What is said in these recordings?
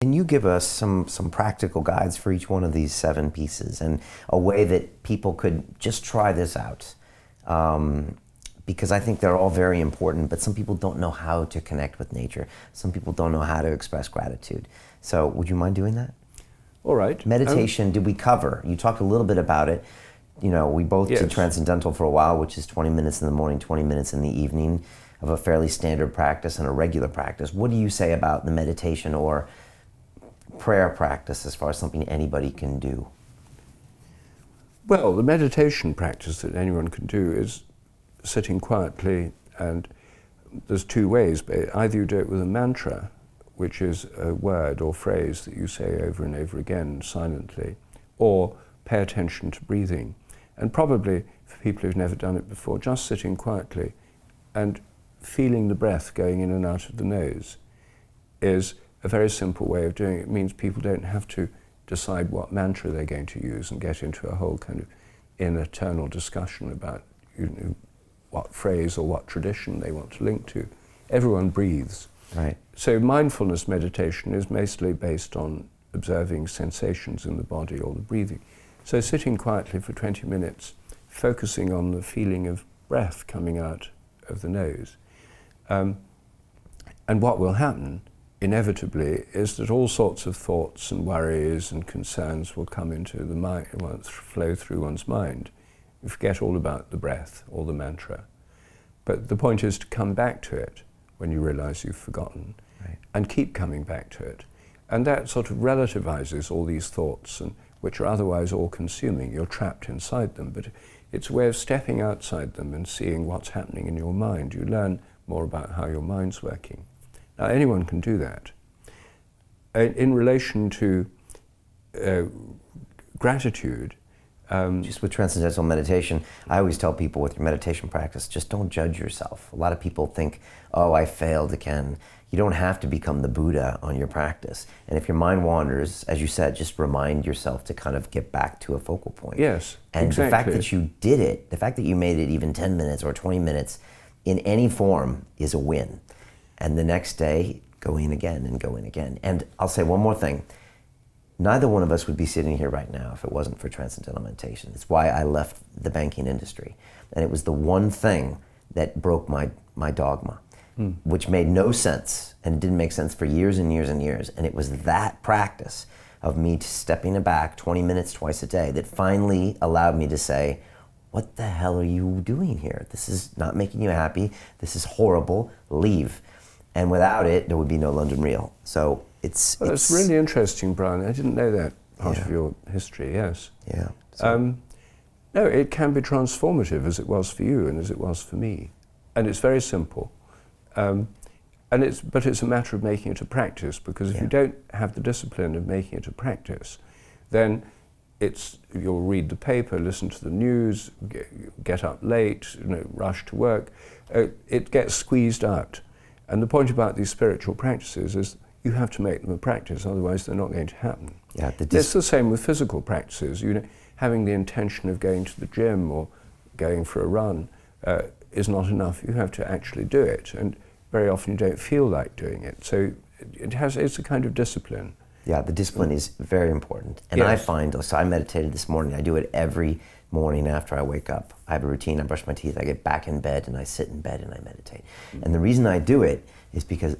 Can you give us some practical guides for each one of these 7 pieces and a way that people could just try this out? Because I think they're all very important, but some people don't know how to connect with nature. Some people don't know how to express gratitude. So would you mind doing that? All right. Meditation, did we cover? You talked a little bit about it. You know, we both did transcendental for a while, which is 20 minutes in the morning, 20 minutes in the evening of a fairly standard practice and a regular practice. What do you say about the meditation or prayer practice as far as something anybody can do? Well, the meditation practice that anyone can do is sitting quietly, and there's 2 ways. Either you do it with a mantra, which is a word or phrase that you say over and over again silently, or pay attention to breathing. And probably for people who've never done it before, just sitting quietly and feeling the breath going in and out of the nose is a very simple way of doing it. It means people don't have to decide what mantra they're going to use and get into a whole kind of internal discussion about what phrase or what tradition they want to link to. Everyone breathes. Right. So mindfulness meditation is mostly based on observing sensations in the body or the breathing. So sitting quietly for 20 minutes, focusing on the feeling of breath coming out of the nose. And what will happen inevitably is that all sorts of thoughts and worries and concerns will come into the mind, flow through one's mind. You forget all about the breath or the mantra. But the point is to come back to it when you realize you've forgotten, and keep coming back to it. And that sort of relativizes all these thoughts, and which are otherwise all-consuming. You're trapped inside them, but it's a way of stepping outside them and seeing what's happening in your mind. You learn more about how your mind's working. Now, anyone can do that. In relation to gratitude, just with transcendental meditation, I always tell people with your meditation practice, just don't judge yourself. A lot of people think, oh, I failed again. You don't have to become the Buddha on your practice. And if your mind wanders, as you said, just remind yourself to kind of get back to a focal point. Yes, and exactly. The fact that you did it, the fact that you made it even 10 minutes or 20 minutes in any form is a win. And the next day, go in again and go in again. And I'll say one more thing. Neither one of us would be sitting here right now if it wasn't for transcendental meditation. It's why I left the banking industry. And it was the one thing that broke my dogma, which made no sense, and it didn't make sense for years and years and years. And it was that practice of me stepping back 20 minutes twice a day that finally allowed me to say, what the hell are you doing here? This is not making you happy. This is horrible. Leave. And without it, there would be no London Real. So that's really interesting, Brian. I didn't know that part of your history, yes. Yeah. So. No, it can be transformative, as it was for you and as it was for me. And it's very simple. But it's a matter of making it a practice, because if you don't have the discipline of making it a practice, then you'll read the paper, listen to the news, get up late, rush to work. It gets squeezed out. And the point about these spiritual practices is you have to make them a practice, otherwise they're not going to happen. Yeah, it's the same with physical practices. Having the intention of going to the gym or going for a run is not enough. You have to actually do it, and very often you don't feel like doing it. So it's a kind of discipline. Yeah, the discipline is very important. And I find, so I meditated this morning. I do it every morning after I wake up. I have a routine. I brush my teeth, I get back in bed, and I sit in bed and I meditate. And the reason I do it is because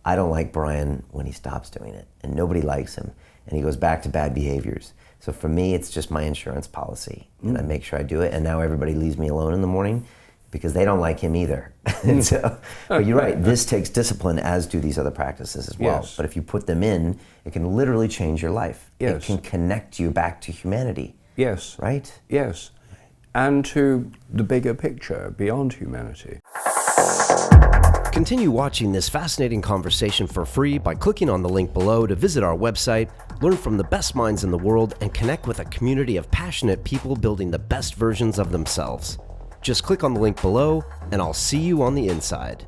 I don't like Brian when he stops doing it, and nobody likes him, and he goes back to bad behaviors. So for me, it's just my insurance policy, and I make sure I do it. And now everybody leaves me alone in the morning because they don't like him either. And so, but you're right, this takes discipline, as do these other practices as well. Yes. But if you put them in, it can literally change your life. Yes. It can connect you back to humanity. Yes. Right? Yes. And to the bigger picture beyond humanity. Continue watching this fascinating conversation for free by clicking on the link below to visit our website, learn from the best minds in the world, and connect with a community of passionate people building the best versions of themselves. Just click on the link below, and I'll see you on the inside.